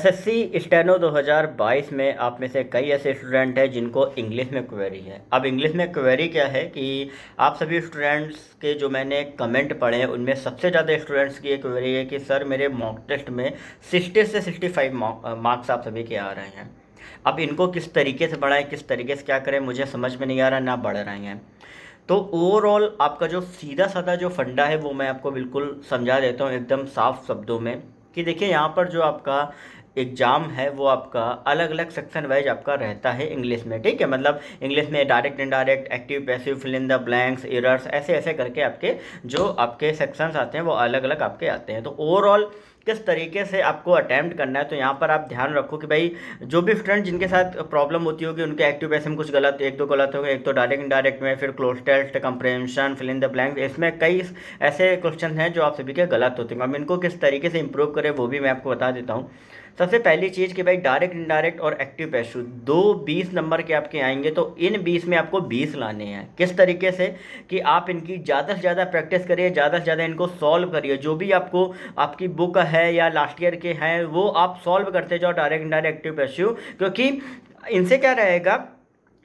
SSC steno 2022 में आप में से कई ऐसे स्टूडेंट हैं जिनको इंग्लिश में क्वेरी है। अब इंग्लिश में क्वेरी क्या है कि आप सभी स्टूडेंट्स के जो मैंने कमेंट पढ़े हैं उनमें सबसे ज़्यादा स्टूडेंट्स की ये क्वेरी है कि सर मेरे मॉक टेस्ट में 60 से 65 मार्क्स आप सभी के आ रहे हैं। अब इनको किस तरीके से बढ़ाएं, किस तरीके से क्या करें, मुझे समझ में नहीं आ रहा, ना बढ़ रहे हैं। तो ओवरऑल आपका जो सीधा साधा जो फंडा है वो मैं आपको बिल्कुल समझा देता हूँ एकदम साफ शब्दों में कि देखिए यहाँ पर जो आपका एग्ज़ाम है वो आपका अलग अलग सेक्शन वाइज आपका रहता है इंग्लिश में। ठीक है, मतलब इंग्लिश में direct indirect, active passive, fill in the blanks, errors, ऐसे ऐसे करके आपके जो आपके सेक्शंस आते हैं वो अलग अलग आपके आते हैं। तो ओवरऑल किस तरीके से आपको अटैम्प्ट करना है, तो यहाँ पर आप ध्यान रखो कि भाई जो भी स्टूडेंट जिनके साथ प्रॉब्लम होती होगी उनके एक्टिव पैसिव में कुछ गलत, एक दो गलत हो गए, एक तो डायरेक्ट इनडायरेक्ट में, फिर close test, comprehension, fill in the blank, इसमें कई ऐसे क्वेश्चन हैं जो आप सभी के गलत होते हैं। अब इनको किस तरीके से इंप्रूव करें वो भी मैं आपको बता देता हूँ। सबसे पहली चीज़ कि भाई डायरेक्ट इनडायरेक्ट और एक्टिव पैसिव दो 20 नंबर के आपके आएंगे, तो इन 20 में आपको 20 लाने हैं। किस तरीके से कि आप इनकी ज़्यादा से ज़्यादा प्रैक्टिस करिए, ज़्यादा से ज़्यादा इनको सॉल्व करिए। जो भी आपको आपकी बुक है या लास्ट ईयर के हैं वो आप सॉल्व करते जाओ, डायरेक्ट इनडायरेक्ट एक्टिव पैसिव, क्योंकि इनसे क्या रहेगा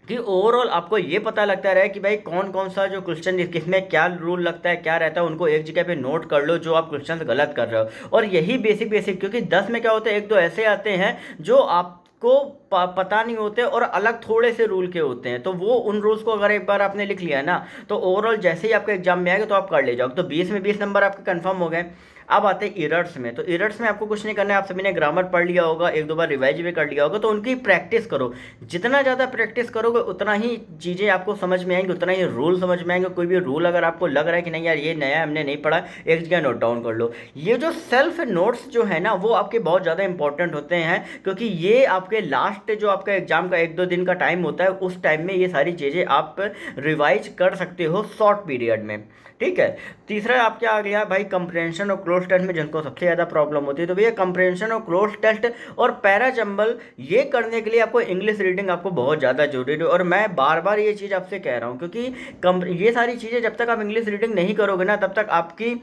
कि ओवरऑल आपको ये पता लगता रहे कि भाई कौन कौन सा जो क्वेश्चन किसमें क्या रूल लगता है, क्या रहता है, उनको एक जगह पे नोट कर लो जो आप क्वेश्चन गलत कर रहे हो। और यही बेसिक क्योंकि 10 में क्या होता है, एक दो ऐसे आते हैं जो आपको पता नहीं होते और अलग थोड़े से रूल के होते हैं। तो वो उन रूल्स को अगर एक बार आपने लिख लिया ना तो ओवरऑल जैसे ही आपके एग्जाम में आएगा तो आप कर ले जाओगे। तो 20 में 20 नंबर आपके कंफर्म हो गए। अब आते हैं एरर्स में। तो एरर्स में आपको कुछ नहीं करना है, आप सभी ने ग्रामर पढ़ लिया होगा, एक दो बार रिवाइज भी कर लिया होगा, तो उनकी प्रैक्टिस करो। जितना ज़्यादा प्रैक्टिस करोगे उतना ही चीज़ें आपको समझ में आएंगी, उतना ही रूल समझ में आएंगे। कोई भी रूल अगर आपको लग रहा है कि नहीं यार ये नया हमने नहीं पढ़ा, एक जगह नोट डाउन कर लो। ये जो सेल्फ नोट्स जो है ना वो आपके बहुत ज़्यादा इंपॉर्टेंट होते हैं, क्योंकि ये आपके लास्ट जो आपका एग्जाम का एक दो दिन का टाइम होता है उस टाइम में ये सारी चीज़ें आप रिवाइज कर सकते हो शॉर्ट पीरियड में। ठीक है। तीसरा आप क्या आ गया भाई, कंप्रेhension और क्लोज टेस्ट में जिनको सबसे ज़्यादा प्रॉब्लम होती है, तो भैया कंप्रेhension और क्लोज टेस्ट और पैरा जंबल ये करने के लिए आपको इंग्लिश रीडिंग आपको बहुत ज़्यादा जरूरी है। और मैं बार बार ये चीज़ आपसे कह रहा हूँ क्योंकि ये सारी चीज़ें जब तक आप इंग्लिश रीडिंग नहीं करोगे ना तब तक आपकी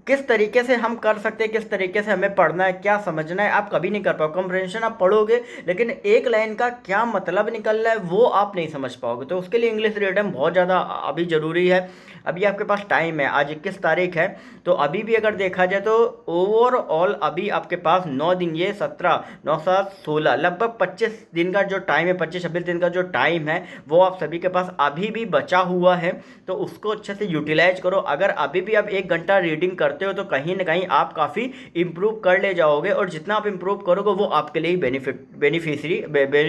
किस तरीके से हम कर सकते हैं, किस तरीके से हमें पढ़ना है, क्या समझना है, आप कभी नहीं कर पाओगे। कंप्रेhension आप पढ़ोगे लेकिन एक लाइन का क्या मतलब निकल रहा है वो आप नहीं समझ पाओगे। तो उसके लिए इंग्लिश रीडिंग बहुत ज़्यादा अभी ज़रूरी है। अभी आपके पास टाइम है, आज 21 तारीख है, तो अभी भी अगर देखा जाए तो ओवरऑल अभी आपके पास 9 दिन, ये 17 9 7 16 लगभग 25 दिन का जो टाइम है, 25-26 दिन का जो टाइम है वो आप सभी के पास अभी भी बचा हुआ है। तो उसको अच्छे से यूटिलाइज करो। अगर अभी भी आप 1 घंटा रीडिंग करते हो तो कहीं ना कहीं आप काफ़ी इंप्रूव कर ले जाओगे, और जितना आप इंप्रूव करोगे वो आपके लिए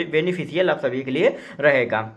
बेनिफिशियल आप सभी के लिए रहेगा।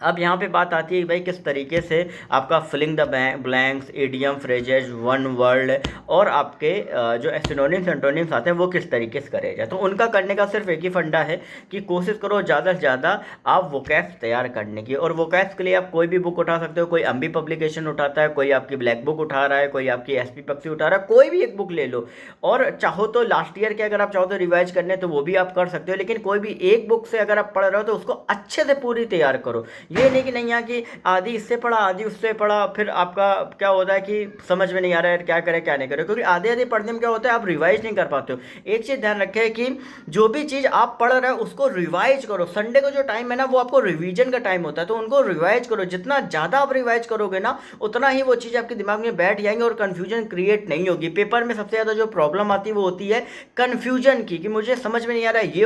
अब यहाँ पे बात आती है भाई किस तरीके से आपका filling the blanks, idiom, phrases, one word और आपके जो सिनोनिम्स एंटोनिम्स आते हैं वो किस तरीके से करे जाए। तो उनका करने का सिर्फ एक ही फंडा है कि कोशिश करो ज़्यादा से ज़्यादा आप वोकैब्स तैयार करने की। और वोकैब्स के लिए आप कोई भी बुक उठा सकते हो, कोई अम्बी पब्लिकेशन उठाता है, कोई आपकी ब्लैक बुक उठा रहा है, कोई आपकी एसपी पक्षी उठा रहा है, कोई भी एक बुक ले लो। और चाहो तो लास्ट ईयर के अगर आप चाहो तो रिवाइज करने तो वो भी आप कर सकते हो, लेकिन कोई भी एक बुक से अगर आप पढ़ रहे हो तो उसको अच्छे से पूरी तैयार करो। ये नहीं कि नहीं यहाँ कि आधी इससे पढ़ा आधी उससे पढ़ा, फिर आपका क्या होता है कि समझ में नहीं आ रहा है क्या करें क्या नहीं करें, क्योंकि आधे आधे पढ़ने में क्या होता है आप रिवाइज नहीं कर पाते हो। एक चीज़ ध्यान रखें कि जो भी चीज़ आप पढ़ रहे हो उसको रिवाइज करो। संडे को जो टाइम है ना वो आपको रिवीजन का टाइम होता है, तो उनको रिवाइज करो। जितना ज़्यादा आप रिवाइज करोगे ना उतना ही वो चीज़ आपके दिमाग में बैठ जाएंगे और कन्फ्यूजन क्रिएट नहीं होगी। पेपर में सबसे ज़्यादा जो प्रॉब्लम आती है वो होती है कन्फ्यूजन की, कि मुझे समझ में नहीं आ रहा है, ये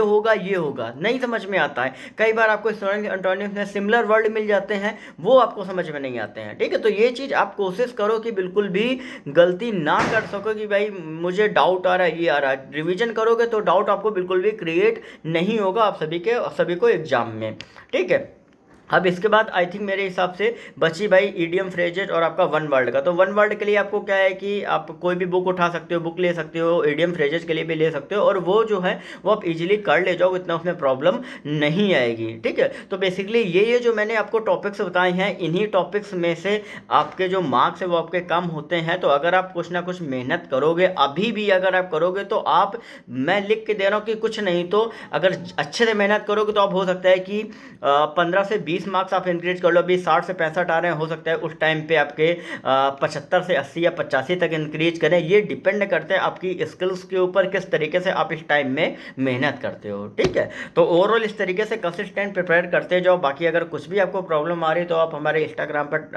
होगा नहीं समझ में आता है। कई बार आपको एंटोनिम्स में सिमिलर वर्ड मिल जाते हैं वो आपको समझ में नहीं आते हैं। ठीक है, तो ये चीज़ आप कोशिश करो कि बिल्कुल भी गलती ना कर सको कि भाई मुझे डाउट आ रहा है, ये आ रहा है। रिवीजन करोगे तो डाउट आपको बिल्कुल भी क्रिएट नहीं होगा आप सभी को एग्जाम में। ठीक है। अब इसके बाद आई थिंक मेरे हिसाब से बची भाई ईडियम, फ्रेजेज और आपका वन वर्ड का। तो वन वर्ड के लिए आपको क्या है कि आप कोई भी बुक उठा सकते हो, बुक ले सकते हो, ईडियम फ्रेजेज के लिए भी ले सकते हो, और वो जो है वो आप इजीली कर ले जाओ, इतना उसमें प्रॉब्लम नहीं आएगी। ठीक है, तो बेसिकली ये जो मैंने आपको टॉपिक्स बताए हैं इन्हीं टॉपिक्स में से आपके जो मार्क्स है वो आपके कम होते हैं। तो अगर आप कुछ ना कुछ मेहनत करोगे, अभी भी अगर आप करोगे तो आप, मैं लिख के दे रहा हूँ कि कुछ नहीं तो अगर अच्छे से मेहनत करोगे तो आप हो सकता है कि 15 से 20 20 मार्क्स आप इंक्रीज कर लो, अभी 60 से 65 आ रहे हैं, हो सकता है उस टाइम पे आपके 75 से 80 या 85 तक इंक्रीज करें। ये डिपेंड करते हैं आपकी स्किल्स के ऊपर, किस तरीके से आप इस टाइम में मेहनत करते हो, ठीक है। तो ओवरऑल इस तरीके से कंसिस्टेंट प्रिपेयर करते जाओ। बाकी अगर कुछ भी आपको प्रॉब्लम आ रही तो आप हमारे इंस्टाग्राम पर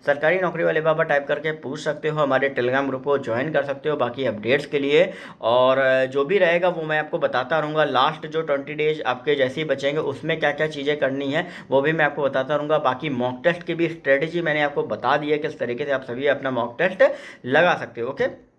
सरकारी नौकरी वाले बाबा टाइप करके पूछ सकते हो, हमारे टेलीग्राम ग्रुप को ज्वाइन कर सकते हो बाकी अपडेट्स के लिए। और जो भी रहेगा वो मैं आपको बताता रहूँगा। लास्ट जो 20 डेज आपके जैसे ही बचेंगे उसमें क्या क्या चीज़ें करनी है वो भी मैं आपको बताता रहूँगा। बाकी मॉक टेस्ट की भी स्ट्रेटेजी मैंने आपको बता दी है, किस तरीके से आप सभी अपना मॉक टेस्ट लगा सकते हो। ओके।